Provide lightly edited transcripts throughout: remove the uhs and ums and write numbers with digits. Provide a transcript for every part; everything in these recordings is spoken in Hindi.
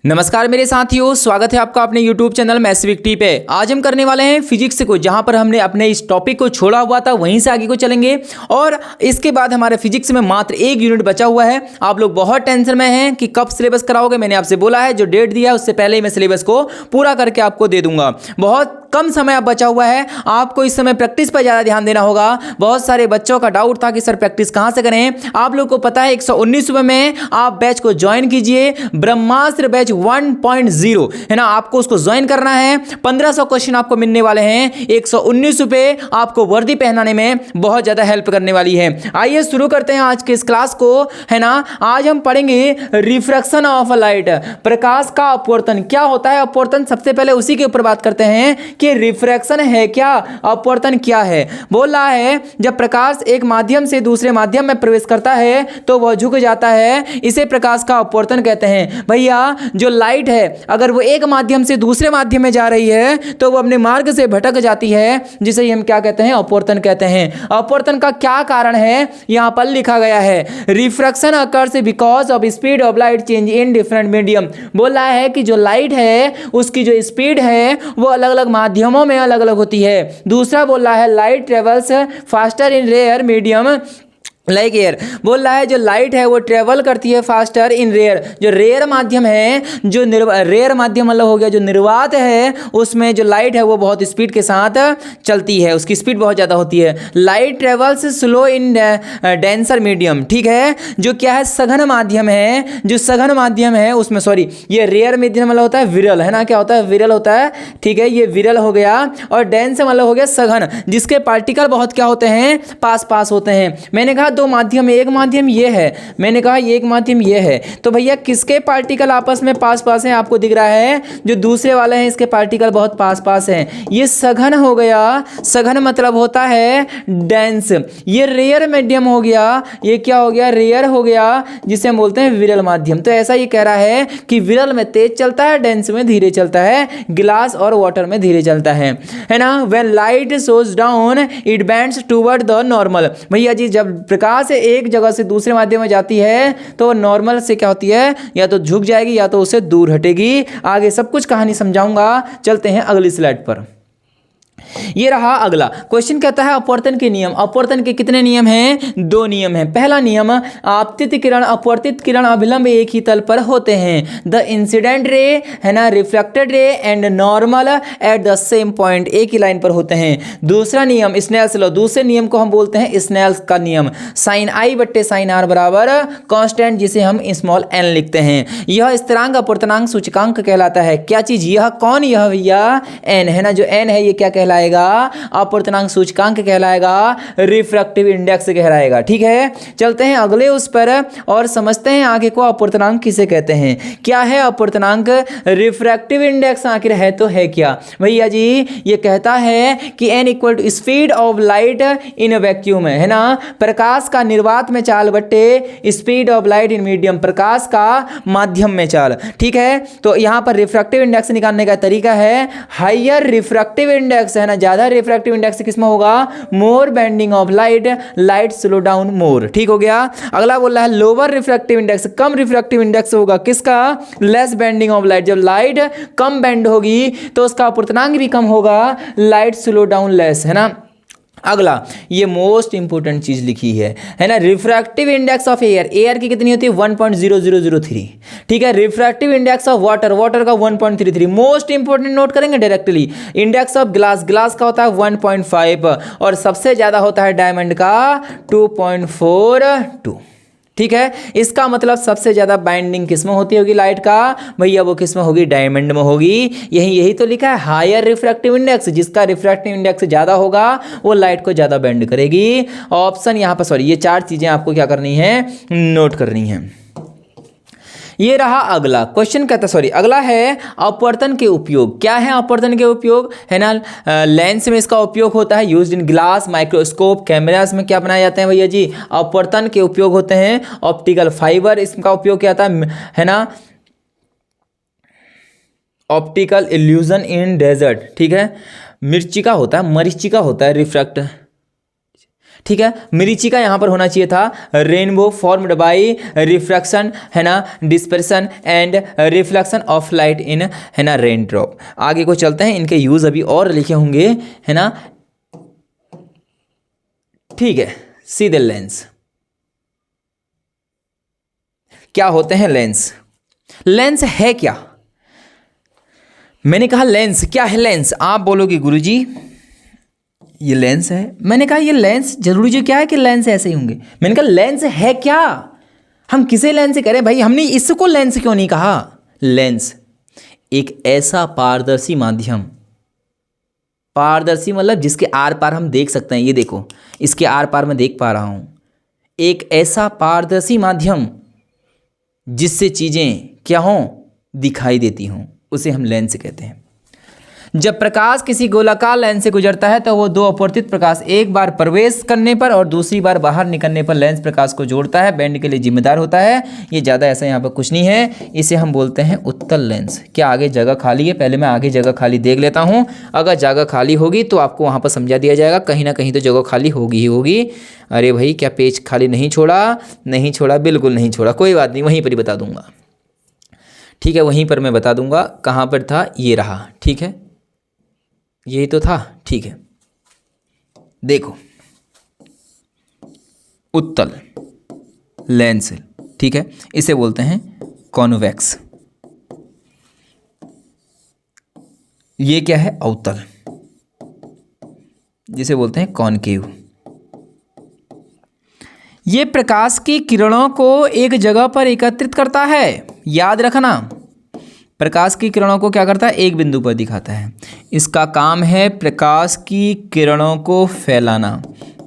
नमस्कार मेरे साथियों, स्वागत है आपका अपने YouTube चैनल मैथ्सविक्टी पे। आज हम करने वाले हैं फिजिक्स को, जहां पर हमने अपने इस टॉपिक को छोड़ा हुआ था वहीं से आगे को चलेंगे और इसके बाद हमारे फिजिक्स में मात्र एक यूनिट बचा हुआ है। आप लोग बहुत टेंशन में हैं कि कब सिलेबस कराओगे। मैंने आपसे बोला है जो डेट दिया है उससे पहले ही मैं सिलेबस को पूरा करके आपको दे दूंगा। बहुत कम समय अब बचा हुआ है, आपको इस समय प्रैक्टिस पर ज़्यादा ध्यान देना होगा। बहुत सारे बच्चों का डाउट था कि सर प्रैक्टिस कहाँ से करें। आप लोग को पता है 119 रुपये में आप बैच को ज्वाइन कीजिए, ब्रह्मास्त्र बैच 1.0 है ना। आपको उसको ज्वाइन करना है। 1500 क्वेश्चन आपको मिलने वाले हैं। 119 रुपये आपको वर्दी पहनाने में बहुत ज़्यादा हेल्प करने वाली है। आइए शुरू करते हैं आज के इस क्लास को, है ना। आज हम पढ़ेंगे रिफ्रैक्शन ऑफ लाइट, प्रकाश का अपवर्तन। क्या होता है अपवर्तन, सबसे पहले उसी के ऊपर बात करते हैं कि रिफ्रैक्शन है क्या, अपवर्तन क्या है। बोल रहा है जब प्रकाश एक माध्यम से दूसरे माध्यम में प्रवेश करता है तो वह झुक जाता है, इसे प्रकाश का अपवर्तन कहते हैं। भैया जो लाइट है अगर वो एक माध्यम से दूसरे माध्यम में जा रही है तो वो अपने मार्ग से भटक जाती है, जिसे हम क्या कहते हैं, अपवर्तन कहते हैं। अपवर्तन का क्या कारण है यहां पर लिखा गया है, refraction occurs because of speed of light change in different medium. बोल रहा है कि जो लाइट है उसकी जो स्पीड है वो अलग अलग माध्यमों में अलग अलग होती है। दूसरा बोल रहा है light travels faster in rare medium like air. बोल रहा है जो लाइट है वो ट्रेवल करती है फास्टर इन रेयर, जो रेयर माध्यम है, जो रेयर माध्यम मतलब हो गया जो निर्वात है, उसमें जो लाइट है वो बहुत स्पीड के साथ चलती है, उसकी स्पीड बहुत ज़्यादा होती है। Light travels slow in denser medium, ठीक है। जो क्या है सघन माध्यम है, जो सघन माध्यम है उसमें सॉरी ये रेयर मीडियम मतलब होता है विरल, है ना। क्या होता है, विरल होता है, ठीक है। ये विरल हो गया और डेंस मतलब हो गया सघन, जिसके पार्टिकल बहुत क्या होते हैं, पास पास होते हैं। मैंने कहा दो माध्यम, एक माध्यम ये है, मैंने कहा ये एक माध्यम ये है, तो भैया किसके पार्टिकल आपस में पास पास हैं, आपको दिख रहा है जो दूसरे वाले हैं इसके पार्टिकल बहुत पास पास हैं। ये सघन हो गया, सघन मतलब होता है डेंस। ये रेयर मीडियम हो गया, ये क्या हो गया, रेयर हो गया, जिसे हम बोलते हैं विरल माध्यम। तो ऐसा ये कह रहा है कि विरल में तेज चलता है, डेंस में धीरे चलता है, गिलास और वाटर में धीरे चलता है ना। व्हेन लाइट सोज down it bends toward the normal. भैया जी जब प्रकाश से एक जगह से दूसरे माध्यम में जाती है तो नॉर्मल से क्या होती है, या तो झुक जाएगी या तो उससे दूर हटेगी। आगे सब कुछ कहानी समझाऊंगा, चलते हैं अगली स्लाइड पर। ये रहा अगला क्वेश्चन, कहता है अपवर्तन के नियम। अपवर्तन के कितने नियम हैं, दो नियम हैं। पहला नियम, आपतित किरण अपवर्तित किरण अभिलंब एक ही तल पर होते हैं। द इंसिडेंट रे है ना, reflected ray and normal at the same point, एक ही लाइन पर होते हैं। दूसरा नियम स्नेल्स लॉ, दूसरे नियम को हम बोलते हैं स्नेल्स का नियम। साइन आई बट्टे साइन आर बराबर कांस्टेंट, जिसे हम स्मॉल एन लिखते हैं। यह स्थिरांक अपवर्तनांक सूचकांक कहलाता है। क्या चीज, यह कौन, यह भैया एन है ना। जो एन है ये क्या कहलाएगा, अपवर्तनांक सूचकांक कहलाएगा, रिफ्रैक्टिव इंडेक्स कहलाएगा, ठीक है। चलते हैं अगले उस पर और समझते हैं आगे को अपवर्तनांक किसे कहते हैं। क्या है अपवर्तनांक, रिफ्रैक्टिव इंडेक्स आखिर है तो है क्या। भैया जी ये कहता है कि n equal to speed of light in vacuum, है ना। प्रकाश का निर्वात में चाल बट्टे speed of light in medium, प्रकाश का माध्यम में चाल, ठीक है। तो यहां पर रिफ्रैक्टिव इंडेक्स निकालने का तरीका है, हाइयर रिफ्रैक्टिव इंडेक्स है ना, ज्यादा रिफ्रैक्टिव इंडेक्स किसमें होगा, more bending of light, light slow down more, ठीक हो गया। अगला बोल रहा है लोअर रिफ्रैक्टिव इंडेक्स, कम रिफ्रैक्टिव इंडेक्स होगा किसका, लेस बेंडिंग ऑफ लाइट। जब लाइट कम बेंड होगी तो उसका अपवर्तनांक भी कम होगा, लाइट स्लो डाउन लेस, है ना। अगला ये मोस्ट इंपोर्टेंट चीज लिखी है ना, refractive index of air, air की कितनी होती है 1.0003, ठीक है। Refractive index of water, water का 1.33। मोस्ट इंपोर्टेंट नोट करेंगे directly. Index of glass, glass का होता है 1.5 और सबसे ज्यादा होता है डायमंड का 2.42, ठीक है। इसका मतलब सबसे ज्यादा बाइंडिंग किसमें होती होगी लाइट का, भैया वो किसमें होगी, डायमंड में होगी। यही तो लिखा है हायर रिफ्रैक्टिव इंडेक्स, जिसका रिफ्रैक्टिव इंडेक्स ज्यादा होगा वो लाइट को ज्यादा बेंड करेगी। ऑप्शन यहाँ पर सॉरी ये चार चीजें आपको क्या करनी है, नोट करनी है। ये रहा अगला क्वेश्चन, कहता सॉरी अगला है अपवर्तन के उपयोग। क्या है अपवर्तन के उपयोग, है ना। लेंस में इसका उपयोग होता है, used in glass, microscope, cameras में क्या बनाए जाते हैं भैया जी, अपवर्तन के उपयोग होते हैं। ऑप्टिकल फाइबर, इसका उपयोग क्या होता है ना, ऑप्टिकल इल्यूजन इन डेजर्ट, ठीक है। मिर्चिका होता है, मरीचिका होता है, रिफ्रैक्ट, ठीक है। मिर्ची का यहाँ पर होना चाहिए था रेनबो फॉर्म्ड बाई रिफ्रैक्शन, है ना, dispersion and reflection of light इन, है ना, रेन ड्रॉप। आगे को चलते हैं, इनके यूज अभी और लिखे होंगे, है ना। ठीक है, सीधे लेंस। क्या होते हैं लेंस? लेंस है क्या? मैंने कहा लेंस क्या है? लेंस आप बोलोगे गुरुजी ये लेंस है। मैंने कहा ये लेंस जरूरी जो क्या है कि लेंस ऐसे ही होंगे। मैंने कहा लेंस है क्या? हम किसे लेंस करें भाई? हमने इसको लेंस क्यों नहीं कहा? लेंस एक ऐसा पारदर्शी माध्यम, पारदर्शी मतलब जिसके आर पार हम देख सकते हैं। ये देखो, इसके आर पार मैं देख पा रहा हूं। एक ऐसा पारदर्शी माध्यम जिससे चीजें क्या हों, दिखाई देती हों, उसे हम लेंस कहते हैं। जब प्रकाश किसी गोलाकार लेंस से गुजरता है तो वो दो अपवर्तित प्रकाश एक बार प्रवेश करने पर और दूसरी बार बाहर निकलने पर लेंस प्रकाश को जोड़ता है, बैंड के लिए जिम्मेदार होता है। ये ज़्यादा ऐसा यहाँ पर कुछ नहीं है। इसे हम बोलते हैं उत्तल लेंस। क्या आगे जगह खाली है? पहले मैं आगे जगह खाली देख लेता हूँ। अगर जगह खाली होगी तो आपको वहाँ पर समझा दिया जाएगा। कहीं ना कहीं तो जगह खाली होगी ही होगी। अरे भाई क्या पेज खाली नहीं छोड़ा? नहीं छोड़ा, बिल्कुल नहीं छोड़ा। कोई बात नहीं, वहीं पर ही बता दूंगा। ठीक है, वहीं पर मैं बता दूंगा कहाँ पर था। ये रहा, ठीक है, यही तो था। ठीक है, देखो उत्तल लेंस, ठीक है, इसे बोलते हैं कॉन्वेक्स। ये क्या है? अवतल, जिसे बोलते हैं कॉनकेव। ये प्रकाश की किरणों को एक जगह पर एकत्रित करता है। याद रखना, प्रकाश की किरणों को क्या करता है? एक बिंदु पर दिखाता है। इसका काम है प्रकाश की किरणों को फैलाना,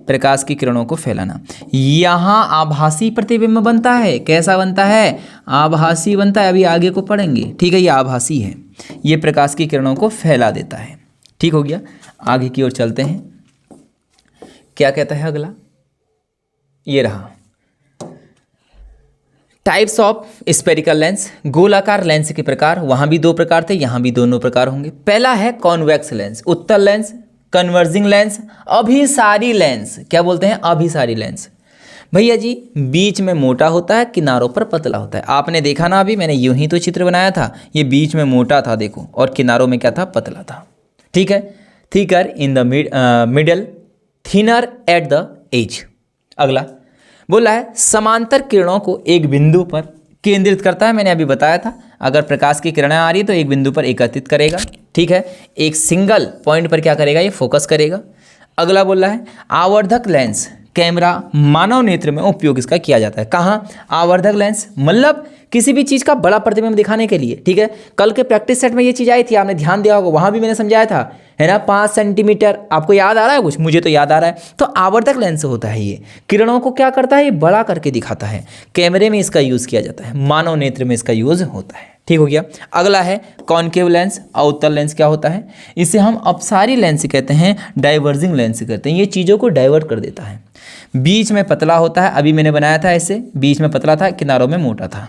प्रकाश की किरणों को फैलाना। यहाँ आभासी प्रतिबिंब बनता है। कैसा बनता है? आभासी बनता है। अभी आगे को पढ़ेंगे, ठीक है। ये आभासी है, ये प्रकाश की किरणों को फैला देता है। ठीक हो गया, आगे की ओर चलते हैं। क्या कहता है अगला? ये रहा टाइप्स ऑफ स्पेरिकल लेंस, गोलाकार लेंस के प्रकार। वहाँ भी दो प्रकार थे, यहाँ भी दोनों प्रकार होंगे। पहला है कॉन्वेक्स लेंस, उत्तल लेंस, कन्वर्जिंग लेंस, अभिसारी लेंस। क्या बोलते हैं? अभिसारी लेंस। भैया जी बीच में मोटा होता है, किनारों पर पतला होता है। आपने देखा ना, अभी मैंने यूं ही तो चित्र बनाया था। ये बीच में मोटा था देखो, और किनारों में क्या था? पतला था। ठीक है, thicker in the middle, thinner at the edge. अगला बोला है समांतर किरणों को एक बिंदु पर केंद्रित करता है। मैंने अभी बताया था, अगर प्रकाश की किरणें आ रही है तो एक बिंदु पर एकत्रित करेगा। ठीक है, एक सिंगल पॉइंट पर क्या करेगा? ये फोकस करेगा। अगला बोला है आवर्धक लेंस, कैमरा, मानव नेत्र में उपयोग इसका किया जाता है। कहाँ? आवर्धक लेंस मतलब किसी भी चीज़ का बड़ा प्रतिबिंब दिखाने के लिए। ठीक है, कल के प्रैक्टिस सेट में ये चीज़ आई थी, आपने ध्यान दिया होगा, वहाँ भी मैंने समझाया था, है ना। 5 सेंटीमीटर, आपको याद आ रहा है कुछ? मुझे तो याद आ रहा है। तो आवर्धक लेंस होता है ये, किरणों को क्या करता है? ये बड़ा करके दिखाता है। कैमरे में इसका यूज़ किया जाता है, मानव नेत्र में इसका यूज़ होता है। ठीक हो गया। अगला है कॉनकेव लेंस, अवतल लेंस। क्या होता है? इसे हम अपसारी लेंस कहते हैं, डाइवर्जिंग लेंस कहते हैं। ये चीज़ों को डाइवर्ट कर देता है। बीच में पतला होता है, अभी मैंने बनाया था ऐसे, बीच में पतला था, किनारों में मोटा था।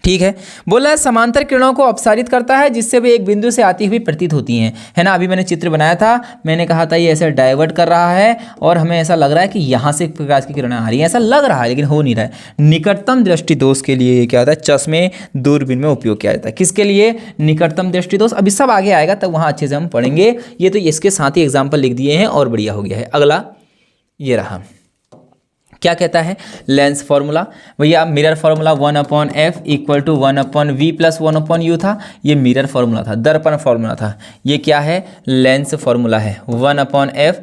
ठीक है, बोला है समांतर किरणों को अपसारित करता है जिससे वे एक बिंदु से आती हुई प्रतीत होती हैं, है ना। अभी मैंने चित्र बनाया था, मैंने कहा था ये ऐसे डाइवर्ट कर रहा है और हमें ऐसा लग रहा है कि यहाँ से प्रकाश की किरणें आ रही हैं, ऐसा लग रहा है लेकिन हो नहीं रहा है। निकटतम दृष्टि दोष के लिए क्या होता है? चश्मे, दूरबीन में उपयोग किया जाता है। किसके लिए? निकटतम दृष्टि दोष। अभी सब आगे आएगा तब वहाँ अच्छे से हम पढ़ेंगे। ये तो इसके साथ ही एग्जाम्पल लिख दिए हैं और बढ़िया हो गया है। अगला ये रहा, क्या कहता है? Lens formula. भैया mirror formula 1/f equal to 1/v plus 1/u था। ये मिरर फॉर्मूला था, दर्पण फॉर्मूला था। ये क्या है? लेंस फॉर्मूला है। 1/f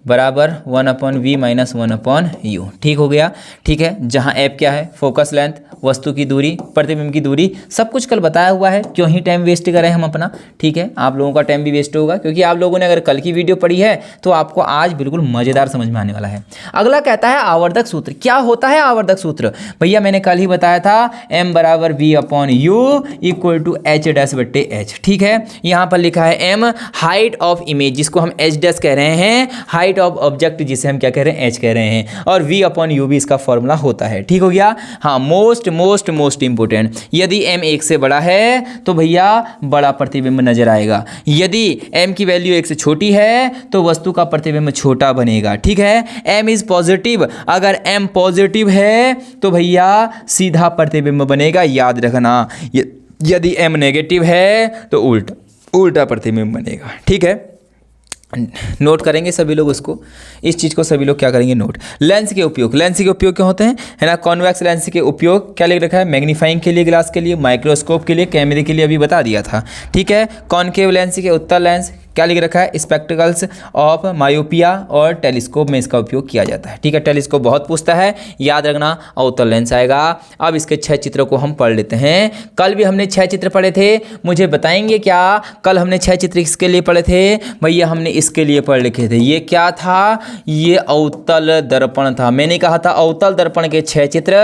बराबर 1/v माइनस 1/u। ठीक हो गया। ठीक है, जहाँ f क्या है? फोकस लेंथ, वस्तु की दूरी, प्रतिबिंब की दूरी, सब कुछ कल बताया हुआ है। क्यों ही टाइम वेस्ट करें हम अपना। ठीक है, आप लोगों का टाइम भी वेस्ट होगा क्योंकि आप लोगों ने अगर कल की वीडियो पढ़ी है तो आपको आज बिल्कुल मज़ेदार समझ में आने वाला है। अगला कहता है आवर्धक सूत्र। क्या होता है आवर्धक सूत्र? भैया मैंने कल ही बताया था, m बराबर v/u इक्वल टू h'/h। ठीक है, यहाँ पर लिखा है m हाइट ऑफ इमेज, जिसको हम h' कह रहे हैं, हाइट हाइट ऑफ ऑब्जेक्ट जिसे हम क्या कह रहे हैं, एच कह रहे हैं, और v अपॉन यू भी इसका फॉर्मूला होता है। ठीक हो गया। हाँ, मोस्ट इंपोर्टेंट, यदि m 1 से बड़ा है तो भैया बड़ा प्रतिबिंब नजर आएगा, यदि m की वैल्यू 1 से छोटी है तो वस्तु का प्रतिबिंब छोटा बनेगा। ठीक है, m इज पॉजिटिव, अगर m पॉजिटिव है तो भैया सीधा प्रतिबिंब बनेगा, याद रखना। यदि m नेगेटिव है तो उल्टा प्रतिबिंब बनेगा। ठीक है, नोट करेंगे सभी लोग उसको, इस चीज़ को सभी लोग क्या करेंगे, नोट। लेंस के उपयोग क्या होते हैं, है ना। कॉन्वेक्स लेंस के उपयोग क्या लिख रखा है, मैग्नीफाइंग के लिए, ग्लास के लिए, माइक्रोस्कोप के लिए, कैमरे के लिए अभी बता दिया था। ठीक है, कॉनकेव लेंस के, उत्तल लेंस क्या लिख रखा है, स्पेक्टिकल्स ऑफ मायोपिया, और टेलीस्कोप में इसका उपयोग किया जाता है। ठीक है, टेलीस्कोप बहुत पूछता है, याद रखना, अवतल लेंस आएगा। अब इसके 6 चित्रों को हम पढ़ लेते हैं। कल भी हमने 6 चित्र पढ़े थे, मुझे बताएंगे क्या, कल हमने 6 चित्र इसके लिए पढ़े थे भैया, हमने इसके लिए पढ़ लिखे थे। ये क्या था, ये अवतल दर्पण था। मैंने कहा था अवतल दर्पण के 6 चित्र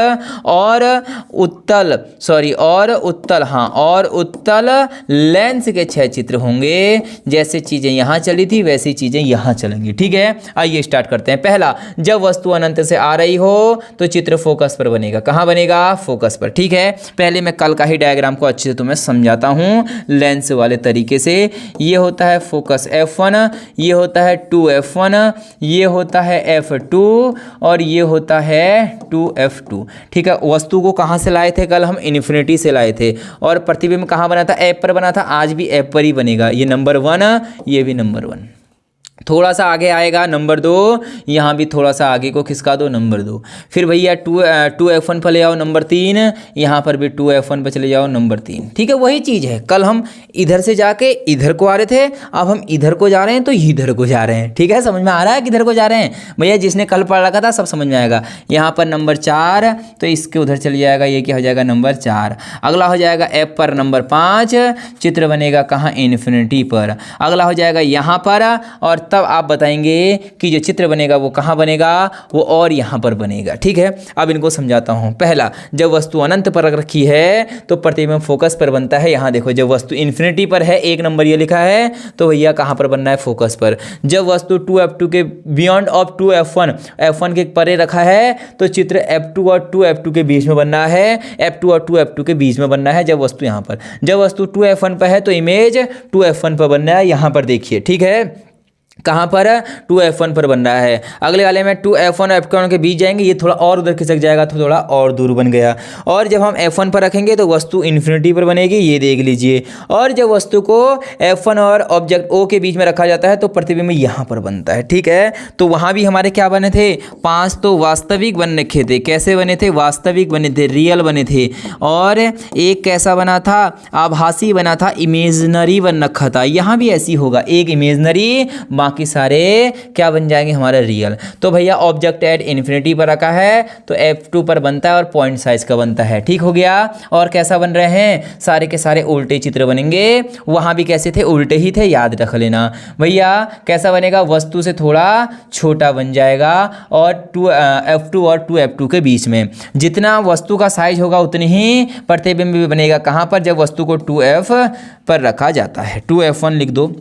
और उत्तल लेंस के 6 चित्र होंगे। जैसे चीजें यहां चली थी वैसी चीजें यहां चलेंगी। ठीक है, आइए स्टार्ट करते हैं। पहला, जब वस्तु अनंत से आ रही हो तो चित्र फोकस पर बनेगा। कहां बनेगा, फोकस पर। ठीक है, पहले मैं कल का ही डायग्राम को अच्छे से तुम्हें समझाता हूं लेंस वाले तरीके से। ये होता है फोकस F1, ये होता है 2F1, ये होता है F2 और ये होता है 2F2। ठीक है, वस्तु को कहां से लाए थे, कल हम इन्फिनिटी से लाए थे, और प्रतिबिंब कहां बना था, ऐप पर बना था, आज भी ऐप पर ही बनेगा। ये नंबर 1, ये भी नंबर 1। थोड़ा सा आगे आएगा नंबर 2, यहाँ भी थोड़ा सा आगे को खिसका दो, नंबर 2। फिर भैया 2F1 पर ले जाओ, नंबर 3। यहाँ पर भी 2F1 पर चले जाओ, नंबर 3। ठीक है, वही चीज़ है, कल हम इधर से जाके इधर को आ रहे थे, अब हम इधर को जा रहे हैं तो इधर को जा रहे हैं। ठीक है, समझ में आ रहा है किधर को जा रहे हैं भैया, जिसने कल पढ़ रखा था सब समझ में आएगा। यहाँ पर नंबर 4 तो इसके उधर चल जाएगा, ये क्या हो जाएगा, नंबर 4। अगला हो जाएगा F पर नंबर 5, चित्र बनेगा कहाँ, इन्फिनिटी पर। अगला हो जाएगा यहाँ पर, और तब आप बताएंगे कि जो चित्र बनेगा वो कहाँ बनेगा, वो और यहाँ पर बनेगा। ठीक है, अब इनको समझाता हूँ। पहला, जब वस्तु अनंत पर रखी है तो प्रतिबिंब फोकस पर बनता है। यहाँ देखो, जब वस्तु इन्फिनिटी पर है, 1 नंबर ये लिखा है, तो भैया कहाँ पर बनना है, फोकस पर। जब वस्तु 2F2 के बियॉन्ड ऑफ 2F1, F1 के परे रखा है तो चित्र F2 और 2F2 के बीच में बनना है, F2 और 2F2 के बीच में बनना है। जब वस्तु यहाँ पर, जब वस्तु 2F1 पर है तो इमेज 2F1 पर बनना है। यहाँ पर देखिए, ठीक है, कहाँ पर, 2F1 पर बन रहा है। अगले वाले में 2F1 और F1 के बीच जाएंगे, ये थोड़ा और उधर खिसक जाएगा तो थोड़ा और दूर बन गया। और जब हम F1 पर रखेंगे तो वस्तु इन्फिनिटी पर बनेगी, ये देख लीजिए। और जब वस्तु को F1 और ऑब्जेक्ट O के बीच में रखा जाता है तो प्रतिबिंब यहाँ पर बनता है। ठीक है, तो वहाँ भी हमारे क्या बने थे, 5 तो वास्तविक बन रखे थे। कैसे बने थे, वास्तविक बने थे, रियल बने थे। और एक कैसा बना था, आभासी बना था, इमेजनरी बन रखा था। यहाँ भी ऐसी होगा, एक इमेजनरी, बाकी सारे क्या बन जाएंगे, हमारा रियल। तो भैया ऑब्जेक्ट एट इन्फिनिटी पर रखा है तो F2 पर बनता है और पॉइंट साइज का बनता है। ठीक हो गया। और कैसा बन रहे हैं, सारे के सारे उल्टे चित्र बनेंगे। वहां भी कैसे थे, उल्टे ही थे, याद रख लेना भैया। कैसा बनेगा, वस्तु से थोड़ा छोटा बन जाएगा, और F2 और 2F2 के बीच में जितना वस्तु का साइज होगा उतनी ही प्रतिबिंब भी बनेगा। कहां पर, जब वस्तु को 2F पर रखा जाता है। 2F1 लिख दो।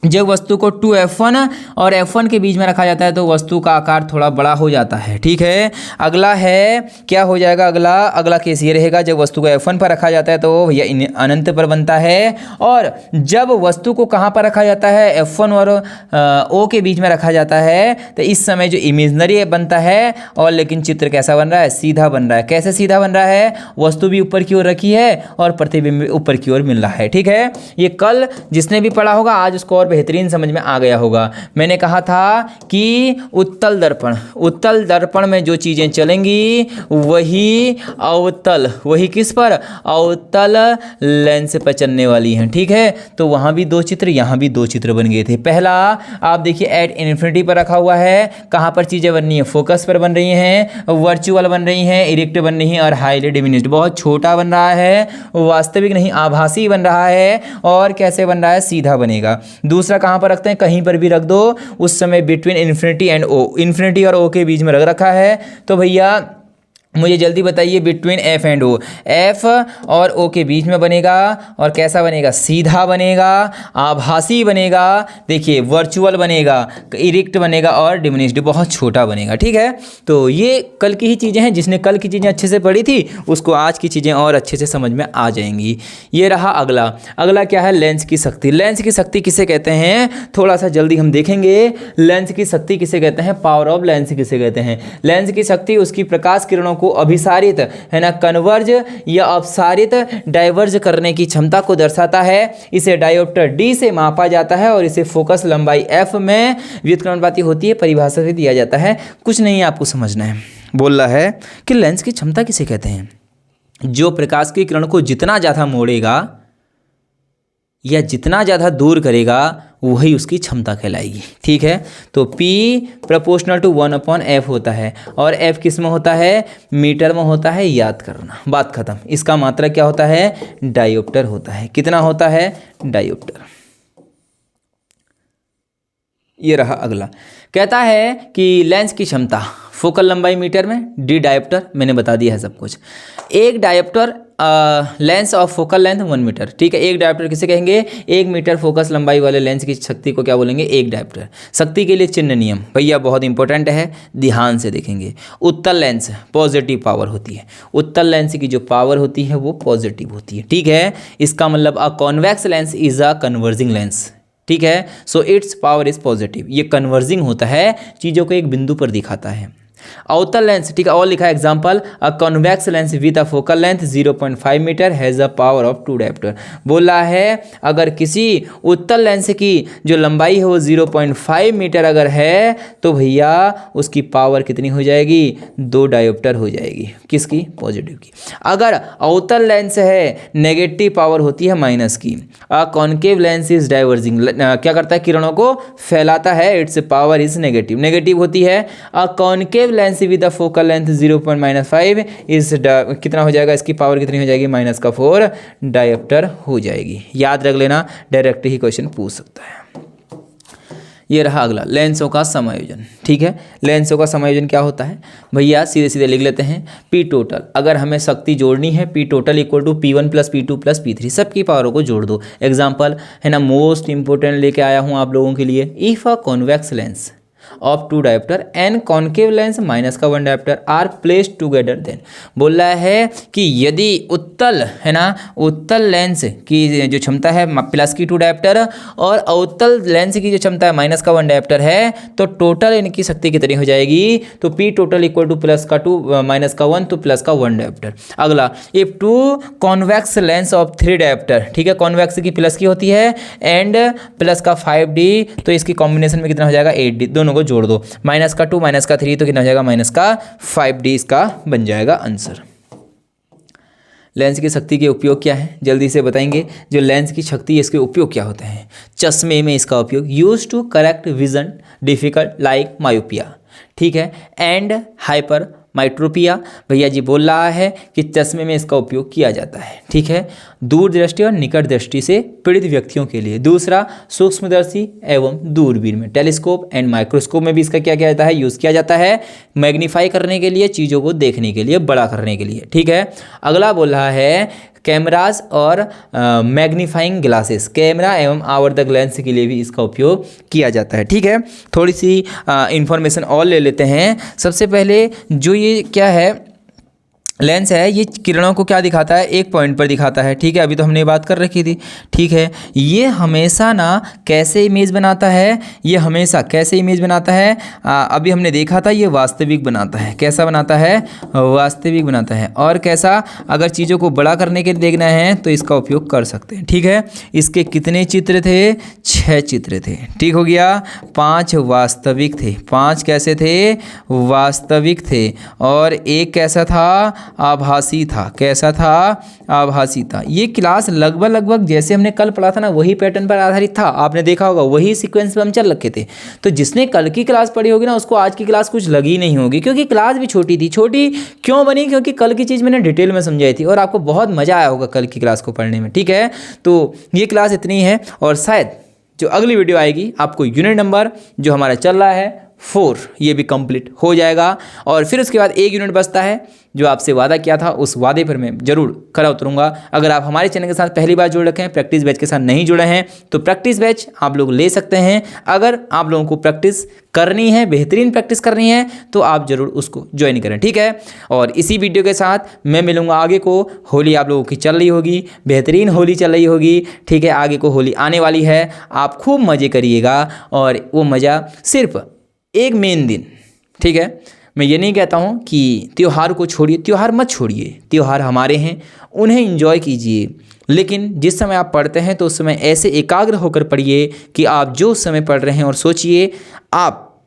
जब वस्तु को 2F1 और F1 के बीच में रखा जाता है तो वस्तु का आकार थोड़ा बड़ा हो जाता है। ठीक है, अगला है, क्या हो जाएगा, अगला केस ये रहेगा, जब वस्तु को F1 पर रखा जाता है तो भैया अनंत पर बनता है। और जब वस्तु को कहाँ पर रखा जाता है, F1 और O के बीच में रखा जाता है तो इस समय जो इमेजनरी बनता है, और लेकिन चित्र कैसा बन रहा है, सीधा बन रहा है। कैसे सीधा बन रहा है, वस्तु भी ऊपर की ओर रखी है और प्रतिबिंब ऊपर की ओर मिल रहा है। ठीक है, ये कल जिसने भी पढ़ा होगा आज उसको और बेहतरीन समझ में आ गया होगा। मैंने कहा था कि उत्तल दर्पण में जो चीजें चलेंगी वही अवतल, वही किस पर, अवतल लेंस पर चलने वाली हैं। ठीक है, तो वहां भी 2 चित्र, यहां भी 2 चित्र बन गए थे। पहला आप देखिए एट इन्फिनिटी पर रखा हुआ है, कहां पर चीजें बन रही हैं, फोकस पर बन रही हैं, वर्चुअल बन रही हैं, इरेक्ट बन रही हैं, और हाईली डिमिनिश्ड, बहुत छोटा बन रहा है, वास्तविक नहीं आभासी बन रहा है। और कैसे बन रहा है, सीधा बनेगा। दूसरा कहां पर रखते हैं, कहीं पर भी रख दो, उस समय between infinity and O, infinity और ओ के बीच में रख रखा है तो भैया मुझे जल्दी बताइए between F and O, F और ओ के बीच में बनेगा और कैसा बनेगा, सीधा बनेगा, आभासी बनेगा, देखिए वर्चुअल बनेगा, इरेक्ट बनेगा और डिमिनिश्ड बहुत छोटा बनेगा। ठीक है, तो ये कल की ही चीज़ें हैं, जिसने कल की चीज़ें अच्छे से पढ़ी थी उसको आज की चीज़ें और अच्छे से समझ में आ जाएंगी। ये रहा अगला। अगला क्या है, लेंस की शक्ति। लेंस की शक्ति किसे कहते हैं, थोड़ा सा जल्दी हम देखेंगे। लेंस की शक्ति किसे कहते हैं, पावर ऑफ लेंस किसे कहते हैं। लेंस की शक्ति उसकी प्रकाश किरणों को अभिसारित है ना, कन्वर्ज या अपसारित, डाइवर्ज करने की क्षमता को दर्शाता है। इसे डायोप्टर डी से मापा जाता है और इसे फोकस लंबाई एफ में व्युत्क्रमानुपाती होती है, परिभाषा से दिया जाता है। कुछ नहीं आपको समझना है, बोल रहा है कि लेंस की क्षमता किसे कहते हैं, जो प्रकाश की किरण को जितना ज़्यादा मोड़ेगा या जितना ज़्यादा दूर करेगा वही उसकी क्षमता कहलाएगी। ठीक है, तो P प्रोपोर्शनल टू 1/f होता है और F किस में होता है, मीटर में होता है, याद करना, बात खत्म। इसका मात्रा क्या होता है, डायोप्टर होता है। कितना होता है, डायोप्टर। ये रहा अगला, कहता है कि लेंस की क्षमता फोकल लंबाई मीटर में, डी डायोप्टर, मैंने बता दिया है सब कुछ। एक dioptre lens of focal length 1 metre. ठीक है, एक डायोप्टर किसे कहेंगे, 1 मीटर फोकस लंबाई वाले लेंस की शक्ति को क्या बोलेंगे, एक डायोप्टर। शक्ति के लिए चिन्ह नियम भैया बहुत इंपॉर्टेंट है, ध्यान से देखेंगे। उत्तल लेंस पॉजिटिव पावर होती है, उत्तल लेंस की जो पावर होती है वो पॉजिटिव होती है। ठीक है, इसका मतलब अ convex lens is a converging lens. ठीक है, so it's power is positive. ये कन्वर्जिंग होता है, चीज़ों को एक बिंदु पर दिखाता है। अवतल लेंस, ठीक है, और लिखा है example, a convex lens with a focal length 0.5 metre has a power of 2 dioptre. बोला है अगर किसी उत्तल लेंस की जो लंबाई है वो 0.5 मीटर अगर है तो भैया उसकी पावर कितनी हो जाएगी, 2 डायोप्टर हो जाएगी। किसकी, पॉजिटिव की। अगर अवतल लेंस है नेगेटिव पावर होती है माइनस की। A concave lens is diverging, क्या करता है, किरणों को फैलाता है, it's power is negative, negative होती है। A concave lens with the focal length 0.5 इस कितना हो जाएगा, इसकी पावर कितनी हो जाएगी, -4 डायोप्टर हो जाएगी। याद रख लेना, डायरेक्ट ही क्वेश्चन पूछ सकता है। ये रहा अगला, लेंसों का समायोजन। ठीक है, लेंसों का समायोजन क्या होता है भैया, सीधे सीधे लिख लेते हैं। P टोटल, अगर हमें शक्ति जोड़नी है P total equal to P1 + P2 + P3, सबकी पावरों को जोड़ दो। एग्जाम्पल है ना, मोस्ट इंपोर्टेंट लेके आया हूँ आप लोगों के लिए। If a convex lens of 2 dioptre and concave lens -1 dioptre are placed together, then बोल रहा है कि यदि उत्तल है ना, उत्तल लेंस की जो क्षमता है +2 डायोप्टर और अवतल लेंस की जो क्षमता है -1 डायोप्टर है, तो टोटल इनकी शक्ति कितनी हो जाएगी, तो P टोटल इक्वल टू +2 -1 तो +1 डायोप्टर। अगला, if 2 convex lens of 3 dioptre, ठीक है, कॉन्वेक्स की प्लस की होती है एंड +5D, तो इसकी कॉम्बिनेशन में कितना हो जाएगा, 8D, दोनों को जोड़ दो, -2 -3 तो कितना हो जाएगा, -5D, इसका बन जाएगा आंसर। लेंस की शक्ति के उपयोग क्या है, जल्दी से बताएंगे। जो लेंस की शक्ति है इसके उपयोग क्या होते हैं, चश्मे में इसका उपयोग, use to correct vision difficult like myopia, ठीक है, एंड हाइपर माइट्रोपिया, भैया जी बोल रहा है कि चश्मे में इसका उपयोग किया जाता है। ठीक है, दूर दृष्टि और निकट दृष्टि से पीड़ित व्यक्तियों के लिए। दूसरा, सूक्ष्मदर्शी एवं दूरबीन में, टेलीस्कोप एंड माइक्रोस्कोप में भी इसका क्या किया जाता है, यूज़ किया जाता है, मैग्नीफाई करने के लिए, चीज़ों को देखने के लिए, बड़ा करने के लिए। ठीक है, अगला बोल रहा है कैमराज और मैग्नीफाइंग ग्लासेस, कैमरा एवं आवर्धक लेंस के लिए भी इसका उपयोग किया जाता है। ठीक है, थोड़ी सी इंफॉर्मेशन और ले लेते हैं। सबसे पहले जो ये क्या है लेंस है, ये किरणों को क्या दिखाता है, एक पॉइंट पर दिखाता है। ठीक है, अभी तो हमने बात कर रखी थी। ठीक है, ये हमेशा ना कैसे इमेज बनाता है, ये हमेशा कैसे इमेज बनाता है, अभी हमने देखा था, ये वास्तविक बनाता है। कैसा बनाता है, वास्तविक बनाता है। और कैसा, अगर चीज़ों को बड़ा करने के लिए देखना है तो इसका उपयोग कर सकते हैं। ठीक है, इसके कितने चित्र थे, 6 चित्र थे। ठीक हो गया, 5 वास्तविक थे, 5 कैसे थे, वास्तविक थे, और एक कैसा था, आभासी था। कैसा था, आभासी था। ये क्लास लगभग जैसे हमने कल पढ़ा था ना, वही पैटर्न पर आधारित था। आपने देखा होगा, वही सीक्वेंस पर हम चल रखे थे। तो जिसने कल की क्लास पढ़ी होगी ना, उसको आज की क्लास कुछ लगी नहीं होगी, क्योंकि क्लास भी छोटी थी। छोटी क्यों बनी, क्योंकि कल की चीज़ मैंने डिटेल में समझाई थी और आपको बहुत मज़ा आया होगा कल की क्लास को पढ़ने में। ठीक है, तो ये क्लास इतनी है, और शायद जो अगली वीडियो आएगी आपको यूनिट नंबर जो हमारा चल रहा है 4 ये भी कंप्लीट हो जाएगा। और फिर उसके बाद एक यूनिट बचता है, जो आपसे वादा किया था उस वादे पर मैं ज़रूर खरा उतरूंगा। अगर आप हमारे चैनल के साथ पहली बार जुड़ रखे हैं, प्रैक्टिस बैच के साथ नहीं जुड़े हैं, तो प्रैक्टिस बैच आप लोग ले सकते हैं। अगर आप लोगों को प्रैक्टिस करनी है, बेहतरीन प्रैक्टिस करनी है, तो आप ज़रूर उसको ज्वाइन करें, ठीक है। और इसी वीडियो के साथ मैं मिलूँगा आगे को। होली आप लोगों की चल रही होगी, बेहतरीन होली चल रही होगी, ठीक है। आगे को होली आने वाली है, आप खूब मज़े करिएगा, और वो मज़ा सिर्फ एक मेन दिन, ठीक है। मैं ये नहीं कहता हूँ कि त्यौहार को छोड़िए, त्यौहार मत छोड़िए, त्यौहार हमारे हैं, उन्हें एंजॉय कीजिए। लेकिन जिस समय आप पढ़ते हैं तो उस समय ऐसे एकाग्र होकर पढ़िए कि आप जो उस समय पढ़ रहे हैं, और सोचिए, आप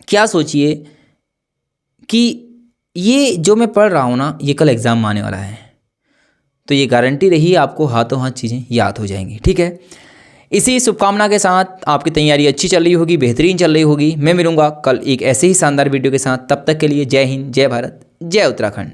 क्या सोचिए कि ये जो मैं पढ़ रहा हूँ ना, ये कल एग्ज़ाम में आने वाला है, तो ये गारंटी रही आपको हाथों हाथ चीज़ें याद हो जाएंगी, ठीक है। इसी शुभकामना के साथ आपकी तैयारी अच्छी चल रही होगी, बेहतरीन चल रही होगी। मैं मिलूंगा कल एक ऐसे ही शानदार वीडियो के साथ। तब तक के लिए जय हिंद, जय भारत, जय उत्तराखंड।